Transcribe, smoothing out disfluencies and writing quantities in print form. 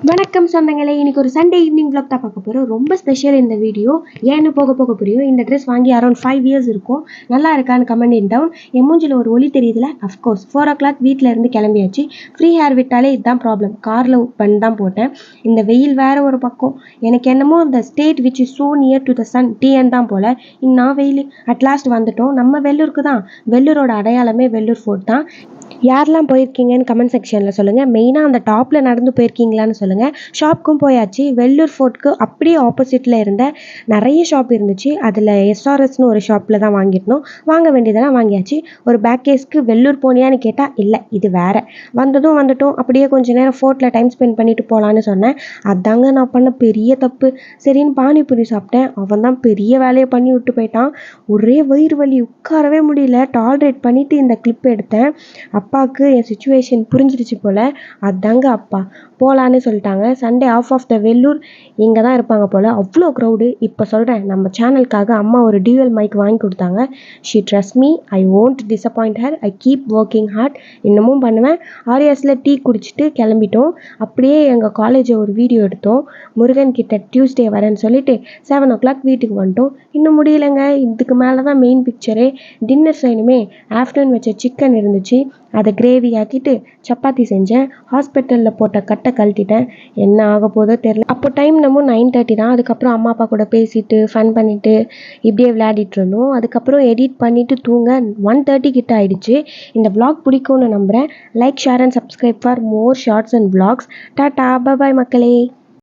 வணக்கம் சொந்தங்களே, இன்னைக்கு ஒரு சண்டே ஈவினிங் vlog தான் பார்க்க போகிறோம். ரொம்ப ஸ்பெஷல் இந்த வீடியோ. ஏன்னு போக போக புரியும். இந்த ட்ரெஸ் வாங்கி அரௌண்ட் 5 இயர்ஸ் இருக்கும். நல்லா இருக்கான்னு கமெண்ட் இன் டவுன். என் மூஞ்சில் ஒரு ஒளி தெரியுதுல. அஃப்கோர்ஸ் 4 o'clock வீட்டில் இருந்து கிளம்பியாச்சு. ஃப்ரீ ஹேர் விட்டாலே இதுதான் ப்ராப்ளம். காரில் பண்ணி தான் போட்டேன். இந்த வெயில் வேறு ஒரு பக்கம். எனக்கு என்னமோ அந்த state which is so near to the sun TN தான் போல். இன்னும் வெயில் அட்லாஸ்ட் வந்துட்டோம். நம்ம வெள்ளூருக்கு தான். வெள்ளூரோட அடையாளமே வெள்ளூர் ஃபோர்ட் தான். யாரெல்லாம் போயிருக்கீங்கன்னு கமெண்ட் செக்ஷனில் சொல்லுங்கள். மெயினாக அந்த டாப்பில் நடந்து போயிருக்கீங்களான்னு சொல்லுங்கள். ஷாப்புக்கும் போயாச்சு. வெள்ளூர் ஃபோர்ட்க்கு அப்படியே ஆப்போசிட்டில் இருந்த நிறைய ஷாப் இருந்துச்சு. அதில் எஸ்ஆர்எஸ்னு ஒரு ஷாப்பில் தான் வாங்கியிருந்தோம். வாங்க வேண்டியதெல்லாம் வாங்கியாச்சு. ஒரு பேக் கேஸ்க்கு வெள்ளூர் போனியான்னு கேட்டால் இல்லை, இது வேறு. வந்துட்டோம். அப்படியே கொஞ்சம் நேரம் ஃபோர்ட்டில் டைம் ஸ்பெண்ட் பண்ணிட்டு போகலான்னு சொன்னேன். அதாங்க நான் பண்ண பெரிய தப்பு. சரின்னு பானிபூரி சாப்பிட்டேன். அவன் தான் பெரிய வேலையை பண்ணி விட்டு போயிட்டான். ஒரே வயிறு வலி, உட்காரவே முடியல. டாலரேட் பண்ணிவிட்டு இந்த கிளிப் எடுத்தேன். அப்பாவுக்கு என் சுச்சுவேஷன் புரிஞ்சிடுச்சு போல். அதாங்க அப்பா போகலான்னு சொல்லிட்டாங்க. சண்டே ஆஃப் த வெள்ளூர் இங்கே தான் இருப்பாங்க போல். அவ்வளோ க்ரௌடு. இப்போ சொல்கிறேன், நம்ம சேனலுக்காக அம்மா ஒரு டியூவல் மைக் வாங்கி கொடுத்தாங்க. She trust me, I won't disappoint her, I keep working hard. இன்னமும் பண்ணுவேன். ஆரியாஸில் டீ குடிச்சிட்டு கிளம்பிட்டோம். அப்படியே எங்கள் காலேஜை ஒரு வீடியோ எடுத்தோம். முருகன் கிட்ட டியூஸ்டே வரேன்னு சொல்லிட்டு 7 o'clock வீட்டுக்கு வந்துட்டோம். இன்னும் முடியலைங்க. இதுக்கு மேலே தான் மெயின் பிக்சரே. டின்னர் செய்யணுமே. ஆஃப்டர்நூன் வச்ச சிக்கன் இருந்துச்சு. அதை கிரேவி ஆக்கிட்டு சப்பாத்தி செஞ்சேன். ஹாஸ்பிட்டலில் போட்ட கட்டை கழட்டிட்டேன். என்ன ஆக போதோ தெரில. அப்போ டைம் நம்ம 9:30 தான். அதுக்கப்புறம் அம்மா அப்பா கூட பேசிட்டு ஃபன் பண்ணிவிட்டு இப்படியே விளையாடிட்டு இருந்தோம். அதுக்கப்புறம் எடிட் பண்ணிவிட்டு தூங்க 1:30 கிட்ட ஆயிடுச்சு. இந்த vlog பிடிக்கும்னு நம்புகிறேன். Like, share and subscribe for more shorts and vlogs. Tata, bye மக்களே.